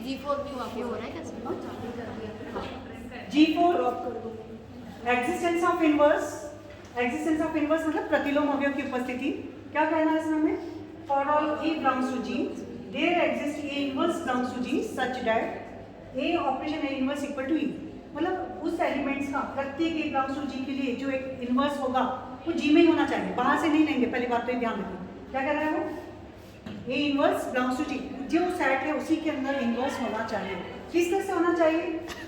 G4 भी वहाँ पे हो रहा है क्या? G4 existence of inverse, existence of inverse मतलब प्रतिलोम अवयव की उपस्थिति। क्या कहना है इसमें हमें? For all A belongs to G, there exists A inverse belongs to G such that A operation A inverse equal to E। मतलब उस एलिमेंट्स का प्रत्येक A belongs to G के लिए जो एक इनवर्स होगा वो G में ही होना चाहिए, बाहर से नहीं लेंगे। पहली बात तो ये ध्यान रखिए। क्या कह रहा है वो? A inverse belongs to G, जो सेट है उसी के अंदर इनवर्स होना चाहिए। किस तरह से होना चाहिए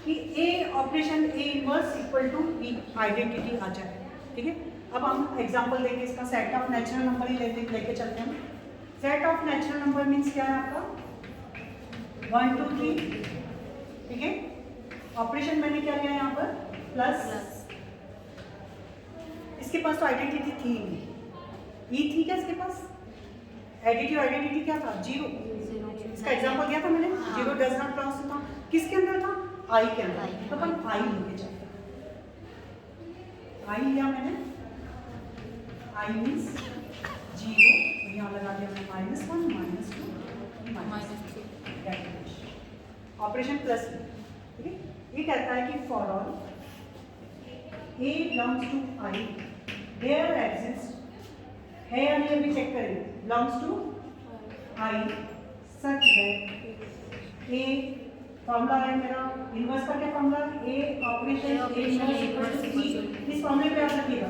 कि A operation A inverse equal to E identity आ जाए। ठीक है, अब हम एग्जांपल देंगे इसका। सेट ऑफ नेचुरल नंबर ही लेके चलते हैं। Set of natural number means क्या है आपका? 1 2 3। ठीक है, ऑपरेशन मैंने क्या लिया यहाँ पर? प्लस। इसके पास तो आइडेंटिटी थी नहीं, ई थी क्या इसके पास? एडिटिव आइडेंटिटी क्या था? 0। इसका एग्जांपल दिया था मैंने, 0 डज नॉट बिलोंग्स टू था। किसके अंदर था? आई के अंदर। तो अपन आई लेके चलते हैं। आई लिया मैंने, आई मीन्स 0, यहाँ लगा दिया मैंने -1 -2 -3। Operation plus. ठीक है, ये कहता है कि for all A belongs to I, there exists है या नहीं अभी चेक करेंगे। belongs to I such that A formula है मेरा इनवर्स का। क्या formula? A operation A inverse equal to E। इस फॉर्मूले पे याद रखिएगा।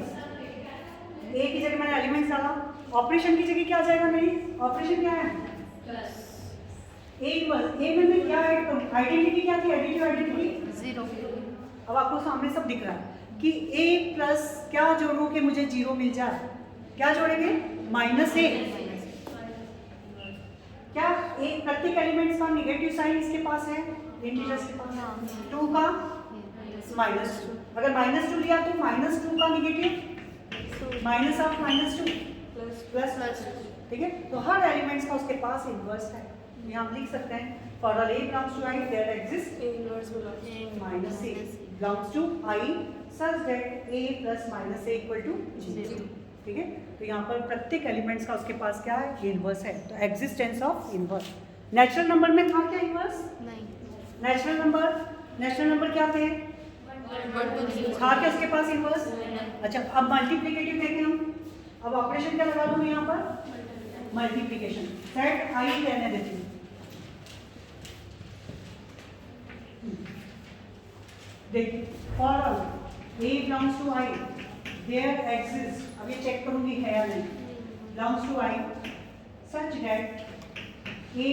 A की जगह मैंने एलिमेंट्स डाला, ऑपरेशन की जगह क्या आ जाएगा मेरी? ऑपरेशन क्या है? प्लस। A इनवर्स, A में मैं क्या ऐड करूं? आइडेंटिटी क्या थी? Additive identity 0। अब आपको सामने सब दिख रहा है कि A प्लस क्या जोड़ूं कि मुझे 0 मिल जाए? क्या जोड़ेंगे? -A। क्या एक प्रत्येक एलिमेंट्स का नेगेटिव साइन इसके पास है? इंटीजर्स के पास 2 का -2। अगर -2 लिया तो -2 का नेगेटिव माइनस ऑफ -2 प्लस। ठीक है, तो हर एलिमेंट्स का उसके पास इनवर्स है। यहाँ हम लिख सकते हैं for all A belongs to I, there exists A inverse belongs to I such that A plus -A equal to 0। ठीक है, तो यहाँ पर प्रत्येक एलिमेंट्स का उसके पास क्या है? इनवर्स है। तो existence of inverse. Natural number में था क्या इनवर्स? नहीं। नेचुरल नंबर क्या थे? था क्या उसके पास इनवर्स? अच्छा, अब मल्टीप्लिकेटिव देखें हम। अब ऑपरेशन क्या लगा दूँ यहाँ पर? मल्टीप्लिकेशन। सेट आई रहने देती हूँ। देखिए, for all A belongs to I, there exists, अब ये चेक करूंगी है या नहीं, belongs to I such that A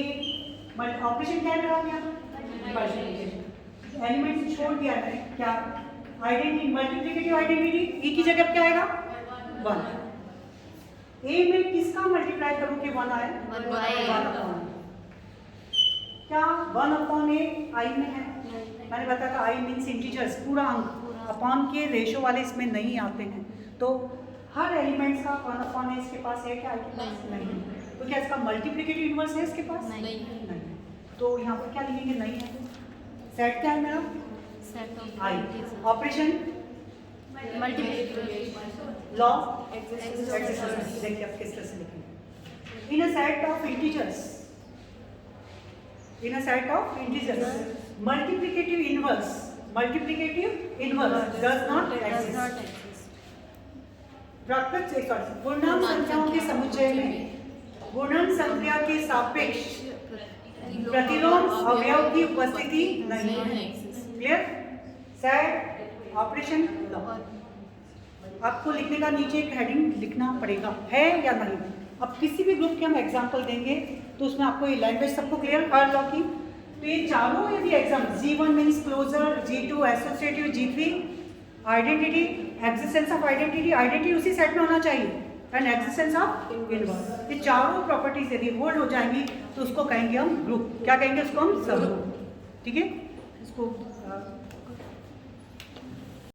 operation क्या लगा दिया? मल्टीप्लिकेशन। एलिमेंट्स छोड़ दिया है क्या? Identity, multiplicative identity. E की जगह क्या आएगा? 1। A में किसका मल्टीप्लाई करूं कि 1 आए? 1 अपॉन। क्या 1 अपॉन A I में है? मैंने बताया था I मीन्स इंटीजर्स, पूरा अंक। अपॉन के रेशो वाले इसमें नहीं आते हैं। तो हर एलिमेंट्स का 1 अपॉन A इसके पास है क्या? I के पास नहीं। तो क्या इसका मल्टीप्लिकेटिव इनवर्स है इसके पास? नहीं। तो यहाँ पर क्या लिखेंगे? नहीं है। सेट क्या है मेरा? Set of I। Operation multiplication, law existence. देखिए आप किस तरह से लिखेंगे। In a set of integers, multiplicative inverse does not exist। पूर्णांक संख्याओं के समुच्चय में गुणन संख्या के सापेक्ष प्रतिलोम अवयव की उपस्थिति नहीं है। क्लियर? Set operation law. आपको लिखने का नीचे एक हेडिंग लिखना पड़ेगा, है या नहीं। अब किसी भी ग्रुप के हम एग्जाम्पल देंगे तो उसमें आपको ये लैंग्वेज सबको क्लियर हर लॉ की। तो ये चारों यदि exam G1 means closure, G2 associative, G3 identity, existence of identity उसी सेट में होना चाहिए, एंड एग्जिस्टेंस ऑफ इनवर्स। ये चारों प्रॉपर्टीज यदि होल्ड हो जाएंगी तो उसको कहेंगे हम ग्रुप। क्या कहेंगे उसको? हम सब ग्रुप। ठीक है, इसको